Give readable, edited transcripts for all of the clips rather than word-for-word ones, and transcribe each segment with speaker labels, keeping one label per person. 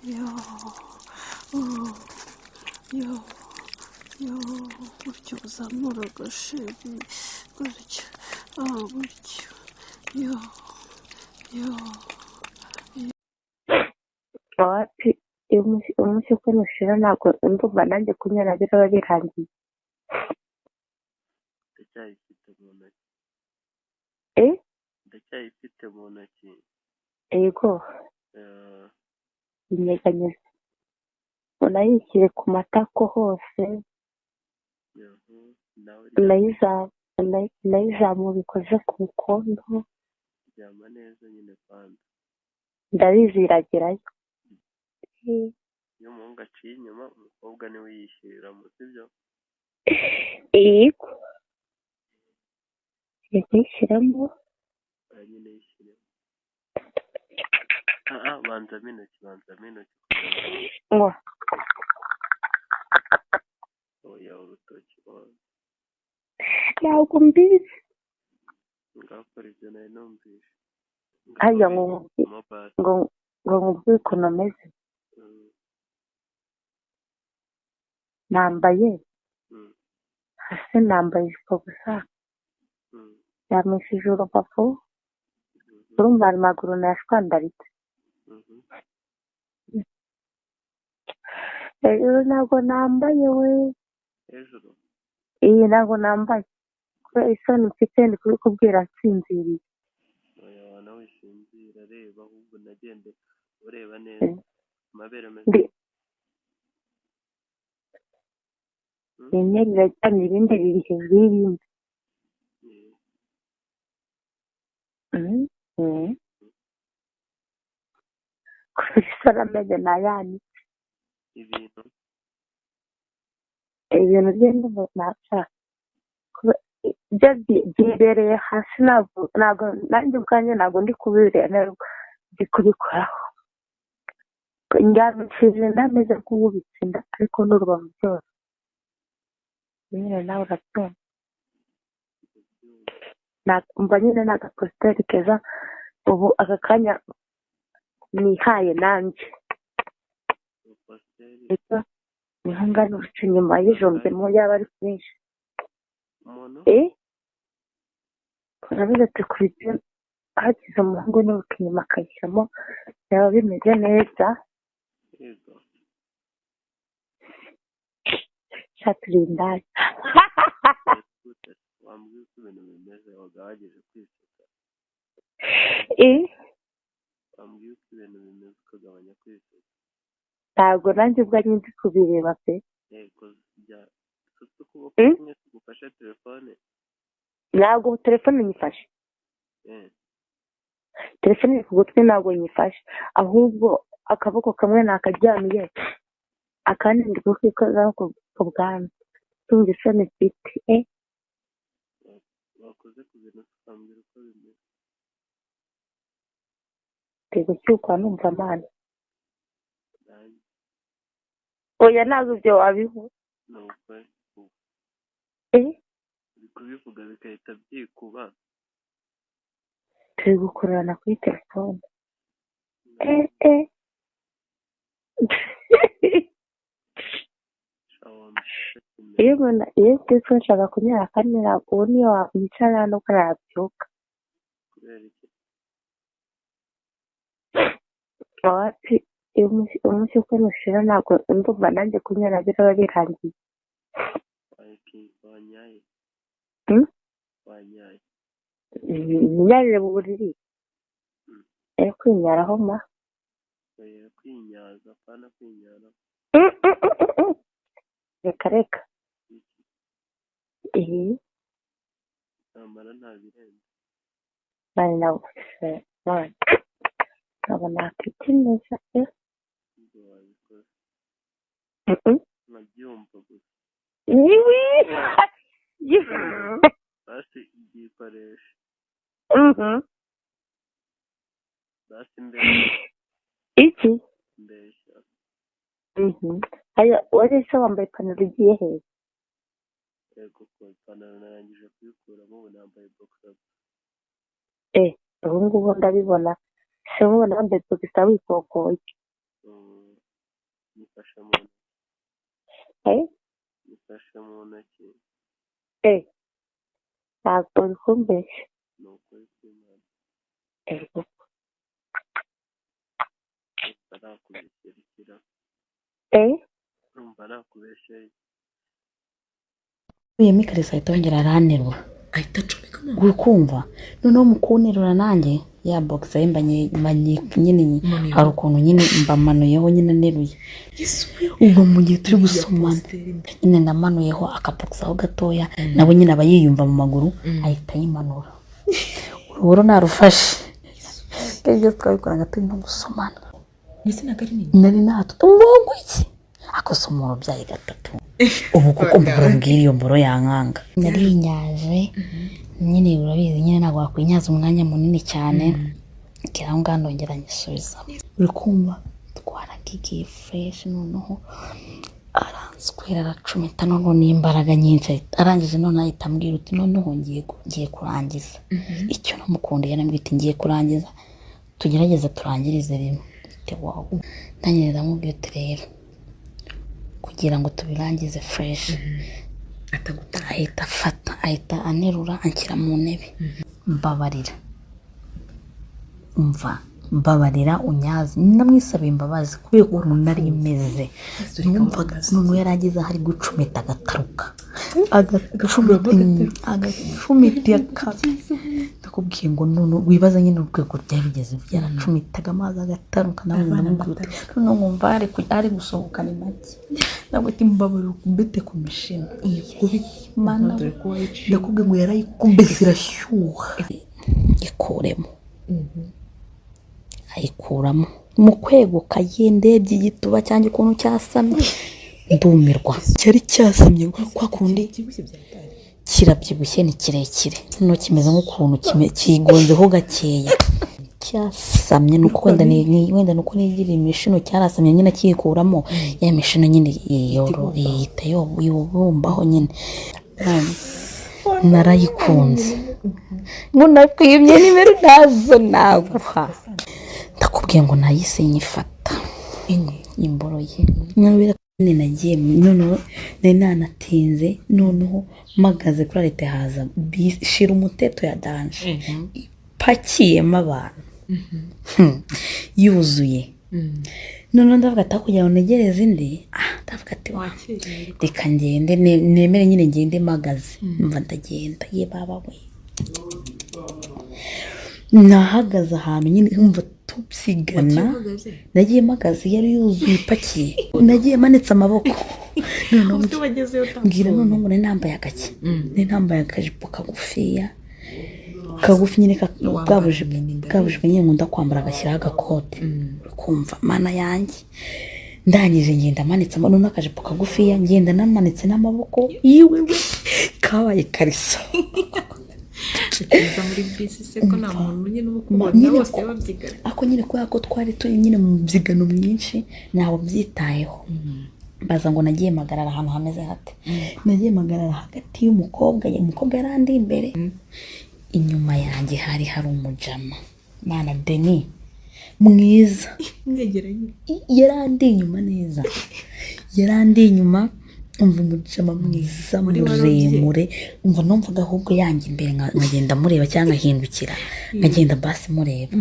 Speaker 1: Yo, oh, yo, yo, gutyo uzamura agasheri, gutyo, gutyo, yo, yo.
Speaker 2: wapi umunsi uko nushira ntabwo ndumva nanjye kunyara biraba birangiye.
Speaker 3: ndacyayifite mu ntoki
Speaker 2: Eh?
Speaker 3: ndacyayifite mu ntoki.
Speaker 2: Yego, inyeganyeza unayishyire ku matako hose, unayizamura ikoze ku mukondo,
Speaker 3: ryama neza nyine kandi
Speaker 2: ndabizi iragerayo.
Speaker 3: iyo umuhungu aciye inyuma umukobwa niwe uyishyirira sibyo?
Speaker 2: Yego, yishyiramo
Speaker 3: nyine yishyiremo. banzamo intoki
Speaker 2: ngo
Speaker 3: oya urutoki
Speaker 2: ntabwo mbizi.
Speaker 3: ngakora ibyo nari numvise.
Speaker 2: Hajya ngo nkubwire ukuntu ameze. Nambaye hasi, nambaye ijipo gusa, yamishije urubavu, urumva amaguru nayashwandaritse. Hejuru ntabwo nambaye we.
Speaker 3: hejuru
Speaker 2: iyi ntabwo nambaye kubera isoni mfite, ndi kubikubwira nsinziriye.
Speaker 3: oya wana wisinzira, reba ahubwo nagende ureba neza amabere meza.
Speaker 2: rimwe riraryamye irindi riri hejuru y'irindi. kubera isoni ameze nayanitse.
Speaker 3: ibintu
Speaker 2: byenda ntashaka byo byibereye hasi, ntabwo nanjye ubwanjye ntabwo ndi kubireba, ndi kubikoraho. ndyamishije ndameze nk'uwubitse inda ariko n'urubavu byose nyine nawe urabyumva. mba nyine ni agapositeri keza ubu aka kanya nihaye nanjye. niho nganutse inyuma y'ijombe mu yaba ari kwinshi. urabizi ati ku ibyo hagize umuhungu nibuka inyuma akayishyiramo byaba bimeze neza. shaturindaye
Speaker 3: wambwiye uko ibintu bimeze wagahagije kwisuka. wambwiye uko ibintu bimeze ukagabanya kwisuka.
Speaker 2: ntabwo nanjye ubwanjye ndi kubireba pe.
Speaker 3: yego jya ufite ukuboko kumwe gufashe telefone.
Speaker 2: ntabwo telefone nyifashe. telefone iri ku gutwi ntabwo nyifashe, ahubwo akaboko kamwe nakaryamiye akandi ndi kukwikozaho ku bwanwa. tumva isoni mfite.
Speaker 3: wakoze ku bintu tukambwira uko bimeze.
Speaker 2: tego cyukwa numva amana. oya ntabwo ibyo wabiho.
Speaker 3: uri kubivuga bigahita byikuba.
Speaker 2: turi gukorana kuri telefone. iyo turi nshaka kunyara kandi ubu niyo wicara nuko nabyuka. wapi umunsi uko nushira ntabwo ndumva nanjye kunyara biraba birangiye.
Speaker 3: wanyaye
Speaker 2: ninyarire mu buriri kwinyaraho ma
Speaker 3: kwinyaza apana kwinyara.
Speaker 2: reka
Speaker 3: namara nta birenze
Speaker 2: bari nabufise none nkaba nakwikinisha
Speaker 3: ibyo wabikoze. nabyumva gusa basi byikoresha. basi
Speaker 2: iki
Speaker 3: mbeshya.
Speaker 2: wari se wambaye ipantaro igiye heza.
Speaker 3: yego ko ipantaro narangije kuyikuramo ubu nambaye boxer.
Speaker 2: ubu ngubu ndabibona se mubona wambaye boxer wikokoye.
Speaker 3: ufashe mu ntoki
Speaker 2: ntabwo uri kumbeshya
Speaker 3: ni ukuri kw'Imana nakubeshyera urumva nakubeshyeye
Speaker 4: uyemo ikarisa ahita yongera aranterura ahita acomeka uri kumva noneho mu kunterura nanjye ya box yimbanye nyine hari ukuntu nyine mbamanuyeho nyine neruye ubwo mu gihe turi gusomana nyine ndamanuyeho akabox aho gatoya nabo nyine aba yiyumva mu maguru ahita yimanura uruburo narufashe ibyo twabikoraga turi no gusomana nari nato mbongo iki akose umuntu byaye gatatu ubu kuko mbabwira iyo mboro yankanga nari nyaje nyine urabizi nyine ntabwo wakwinyaza umwanya munini cyane ngira ngo ndongera nyisubiza uri kumva twaragiye fresh noneho aranswera aracumita noneho n'imbaraga nyinshi arangije none ahita ambwira uti noneho ngiye kurangiza icyo namukundiye namubwira ati ngiye kurangiza tugerageze turangirize rimwe wow ndanyereza mubwira uti rero kugira ngo tubirangize fresh ahita afata ahita anerura anshyira mu ntebe mbabarira unyaze ndamwisabiye imbabazi kubera ukuntu nari imeze numvaga none yaragize hari gucumita agataruka agacumita ndakubwiye ngo none wibaza nyine urwego ryabigeze byaracumitaga amazi agataruka nawe ndamubwira none nkumva ari gusohokana make nabwo ati mbabarira kumbete ku mishino mana ndakubwiye ngo yarayikumbese irashyuha ikuremo ayikuramo mu kweguka yendebye igituba cyangwa ukuntu cyasamye ndumirwa cyari cyasamye kwa kundi kirabyibushye ni kirekire no kimeze nk'ukuntu kigonzeho gakeya cyasamye nuko wenda nuko nigira imishino cyarasamye nyine kikuramo ya mishino nyine yita yobumbaho nyine narayikunze ngo nakwimye nimero nazo naguha ndakubwiye ngo nayise nyifata imboro ye nabira nyine nagiye noneho nanatinze noneho magaze kuri leta haza shira umuteto ya danje ipakiyemo abantu yuzuye noneho ndavuga ati kugira ngo negereze indi ndavuga ati reka ngende nemere nyine ngende magaze mva ndagenda ye baba we nahagaze ahantu nyine umva tupsigana nagiye magaze yari yuzuye ipakiye nagiye manitse amaboko noneho mbwira noneho ngo nambaye agake nambaye akajipo kagufiya kagufi nyine kabujwe nyine nkunda kwambara agashyiraho agakote kumva mana yanjye ndangije ngenda manitse amaboko n'akajipo kagufiya ngenda namanitse n'amaboko yiwe kabaye karisa
Speaker 5: kuza muri bisi se ko nta muntu nyine ubukubona bose babyigana
Speaker 4: ako nyine ko twari turi nyine mu byigano mwinshi nabo byitayeho baza ngo nagiye magarara ahantu hameze hate nagiye magarara hagati y'umukobwa yarandi imbere inyuma yanjye hari umujama mana Deni mwiza
Speaker 5: mwegeranye
Speaker 4: yarandi inyuma neza yarandi inyuma umva umujama mwiza muremure umva numvaga ahubwo yanjye imbere nkagenda mureba cyangwa ahindukira nkagenda basi mureba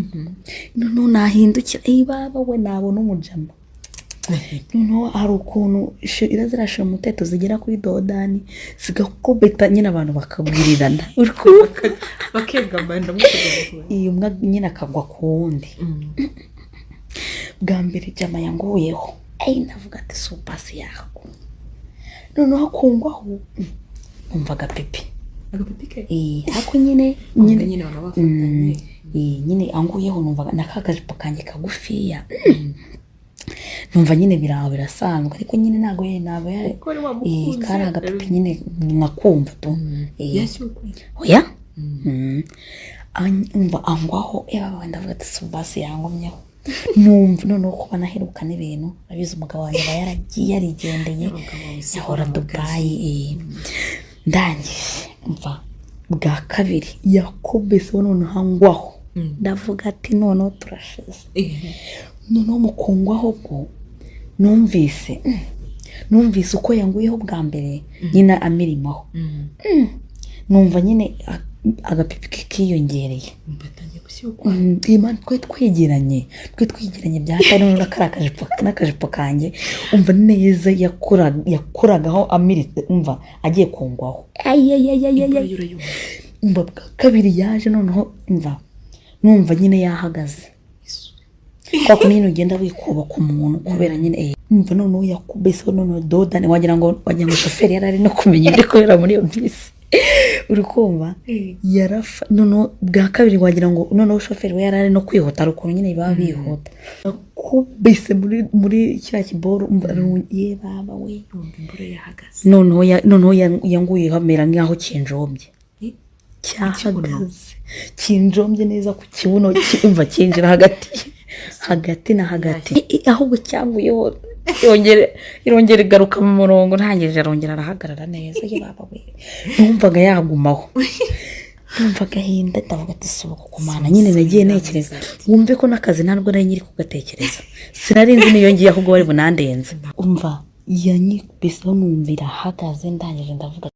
Speaker 4: noneho nahindukira baba we nabona umujama noneho hari ukuntu irazirashira umuteto zigera kuri dodani zigakubita nyine abantu bakabwirirana
Speaker 5: bakegama ndamutegeka
Speaker 4: iyo umwe nyine akagwa ku wundi bwa mbere jama yanguyeho navuga ati supasi yako noneho akungwaho umva agapipi
Speaker 5: ke
Speaker 4: ako nyine
Speaker 5: wanabafatanye
Speaker 4: nyine anguyeho numvaga nakagajipo kanjye kagufiya numva nyine biraho birasanzwe ariko nyine ntago nabo kari agapipi nyine nakumva tu oya umva angwaho ndavuga ati subasi yangomyeho numva noneho kuba naheruka n'ibintu abize umugabo wanjye aba yaragiye yarigendeye yahora Dubai ndangije umva bwa kabiri yakubise noneho angwaho ndavuga ati noneho turashize noneho mukungwaho bwo numvise uko yanguyeho bwa mbere nyine amirimaho numva nyine agapipi kiyongereye
Speaker 5: mbatangiye gushyuka
Speaker 4: imana twe twegeranye byatari n'akajipo kanjye umva neza yakoragaho amiritse umva agiye kungwaho umva bwa kabiri yaje noneho numva nyine yahagaze kwa nyine ugenda wikuba ku muntu kubera nyine umva noneho yakubese noneho dodane wagira ngo shoferi yari ari no kumenya ibiri kubera muri iyo bisi uri kumva yarafa noneho bwa kabiri wagira ngo noneho shoferi we yari ari no kwihuta ukuntu nyine baba bihuta kubese muri kiriya kiboro umva ye baba we
Speaker 5: imboro yahagaze
Speaker 4: noneho yanguye hamera nk'aho kinjombye cyahagaze kinjombye neza ku kibuno cyumva kinjira hagati na hagati ahubwo cyanguyeho irongera igaruka mu murongo ntangije arongera arahagarara neza ye baba we numvaga yagumaho numvaga hinda ndavuga ati sohoka kumana nyine nagiye nekereza wumve ko n'akazi ntabwo nari nyiri kugatekereza sinarinzi niyo ngiye ahubwo bari bunandenze umva yanyikubiseho numvira ahagaze ndangije ndavuga